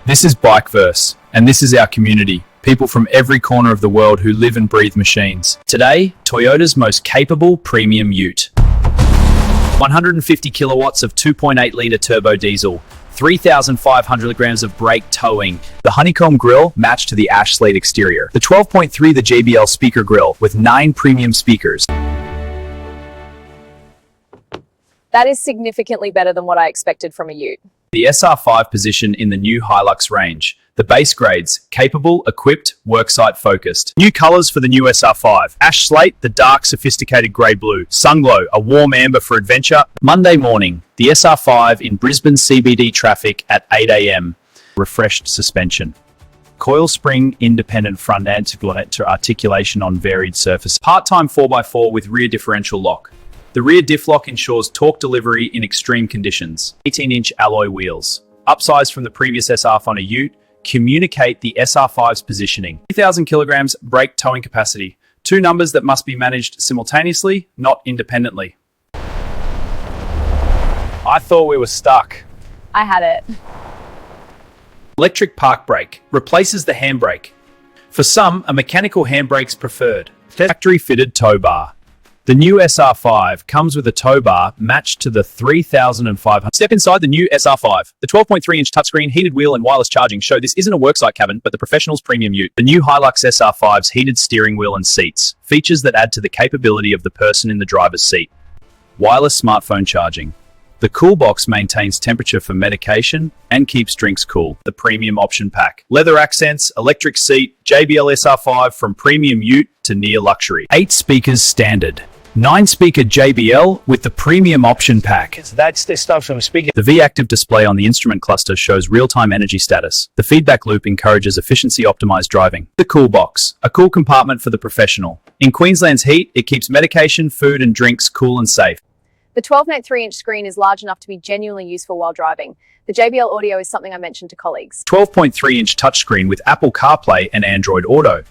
This is Bikeverse, and this is our community. People from every corner of the world who live and breathe machines. Today, Toyota's most capable premium ute. 150 kilowatts of 2.8-litre turbo diesel, 3,500 grams of brake towing, the honeycomb grille matched to the ash slate exterior, the 12.3 the JBL speaker grille with 9 premium speakers. That is significantly better than what I expected from a ute. The SR5 position in the new Hilux range. The base grades, capable, equipped, worksite focused. New colors for the new SR5. Ash slate, the dark sophisticated grey blue. Sunglow, a warm amber for adventure. Monday morning, the SR5 in Brisbane CBD traffic at 8 a.m. Refreshed suspension. Coil spring independent front articulation on varied surface. Part-time 4x4 with rear differential lock. The rear diff lock ensures torque delivery in extreme conditions. 18-inch alloy wheels. Upsized from the previous SR5 on a ute, communicate the SR5's positioning. 3,000 kilograms brake towing capacity. 2 numbers that must be managed simultaneously, not independently. I thought we were stuck. I had it. Electric park brake. Replaces the handbrake. For some, a mechanical handbrake's preferred. Factory-fitted tow bar. The new SR5 comes with a tow bar matched to the 3,500. Step inside the new SR5. The 12.3-inch touchscreen, heated wheel and wireless charging show this isn't a worksite cabin, but the professional's premium ute. The new Hilux SR5's heated steering wheel and seats. Features that add to the capability of the person in the driver's seat. Wireless smartphone charging. The cool box maintains temperature for medication and keeps drinks cool. The premium option pack. Leather accents, electric seat, JBL SR5 from premium ute to near luxury. 8 speakers standard. 9-speaker JBL with the premium option pack. That's the stuff from speaking. The V-Active display on the instrument cluster shows real-time energy status. The feedback loop encourages efficiency-optimized driving. The cool box, a cool compartment for the professional. In Queensland's heat, it keeps medication, food and drinks cool and safe. The 12.3-inch screen is large enough to be genuinely useful while driving. The JBL audio is something I mentioned to colleagues. 12.3-inch touchscreen with Apple CarPlay and Android Auto.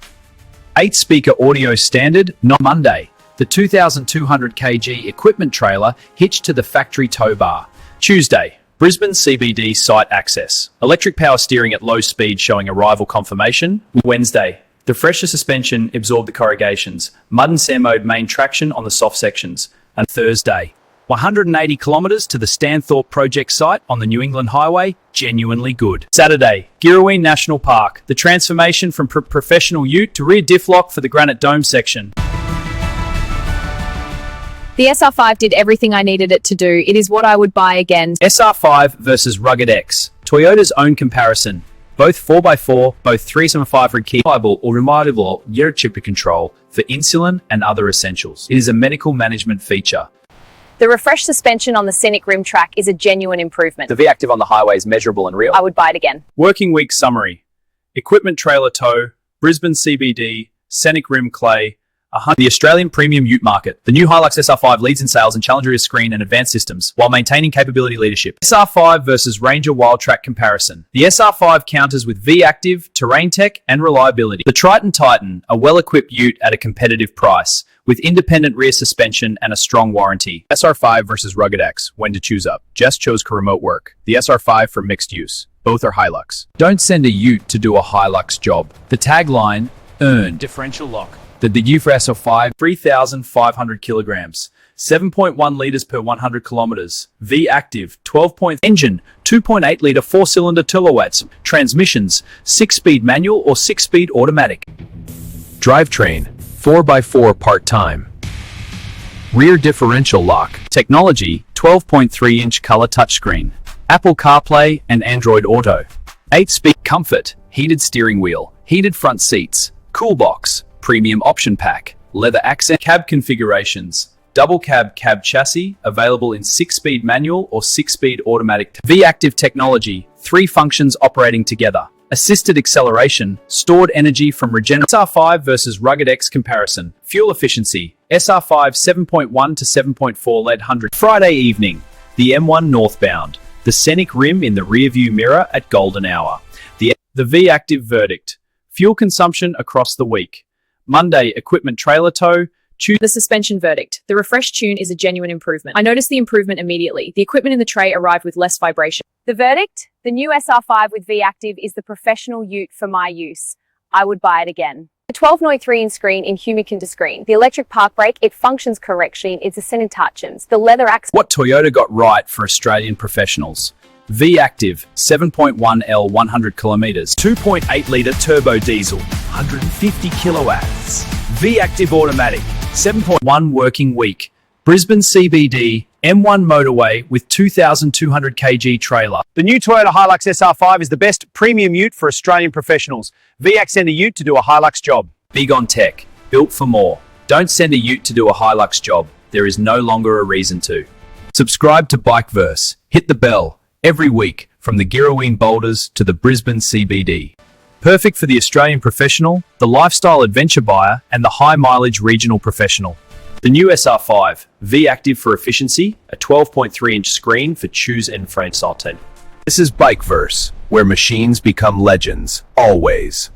8-speaker audio standard, not Monday. The 2,200 kg equipment trailer hitched to the factory tow bar. Tuesday, Brisbane CBD site access. Electric power steering at low speed showing arrival confirmation. Wednesday, the fresher suspension absorbed the corrugations. Mud and sand mode main traction on the soft sections. And Thursday, 180 kilometres to the Stanthorpe project site on the New England Highway, genuinely good. Saturday, Girraween National Park. The transformation from professional ute to rear diff lock for the Granite Dome section. The SR5 did everything I needed it to do. It is what I would buy again. SR5 versus Rugged X. Toyota's own comparison. Both 4x4, both 375 key reliable or reliable gear chip control for insulin and other essentials. It is a medical management feature. The refreshed suspension on the scenic rim track is a genuine improvement. The V-Active on the highway is measurable and real. I would buy it again. Working week summary. Equipment trailer tow, Brisbane CBD, scenic rim clay, the Australian premium ute market. The new Hilux SR5 leads in sales and challenges screen and advanced systems, while maintaining capability leadership. SR5 versus Ranger Wildtrak comparison. The SR5 counters with V-Active, terrain tech, and reliability. The Triton Titan, a well-equipped ute at a competitive price, with independent rear suspension and a strong warranty. SR5 versus Rugged X. When to choose up. Jess chose remote work. The SR5 for mixed use. Both are Hilux. Don't send a ute to do a Hilux job. The tagline, earn. Differential lock. The U for SR5, 3,500 kilograms, 7.1 liters per 100 kilometers. V-Active, 12 engine, 2.8 liter 4-cylinder turbowats, transmissions, 6-speed manual or 6-speed automatic. Drivetrain, 4x4 part-time. Rear differential lock. Technology, 12.3-inch color touchscreen. Apple CarPlay and Android Auto. 8-speed comfort, heated steering wheel, heated front seats, cool box. Premium option pack, leather accent, cab configurations, double cab chassis, available in 6-speed manual or 6-speed automatic. V-Active technology, 3 functions operating together. Assisted acceleration, stored energy from regeneration. SR5 versus Rugged X comparison. Fuel efficiency, SR5 7.1 to 7.4 lead 100. Friday evening, the M1 northbound. The scenic rim in the rearview mirror at golden hour. The V-Active verdict. Fuel consumption across the week. Monday, equipment trailer tow, Choose The suspension verdict. The refreshed tune is a genuine improvement. I noticed the improvement immediately. The equipment in the tray arrived with less vibration. The verdict? The new SR5 with V-Active is the professional ute for my use. I would buy it again. The 12.3-inch screen in Humicon screen. The electric park brake, it functions correctly. It's a touchins. The leather accent. what Toyota got right for Australian professionals. V-Active, 7.1L 100 kilometers, 2.8-litre turbo diesel, 150 kilowatts. V-Active automatic, 7.1 working week. Brisbane CBD, M1 motorway with 2,200 kg trailer. The new Toyota Hilux SR5 is the best premium ute for Australian professionals. VX sent a ute to do a Hilux job. Big on tech, built for more. Don't send a ute to do a Hilux job. There is no longer a reason to. Subscribe to Bikeverse. Hit the bell. Every week, from the Girraween Boulders to the Brisbane CBD. Perfect for the Australian professional, the lifestyle adventure buyer, and the high-mileage regional professional. The new SR5, V-Active for efficiency, a 12.3-inch screen for choose and frame salted. This is Bikeverse, where machines become legends, always.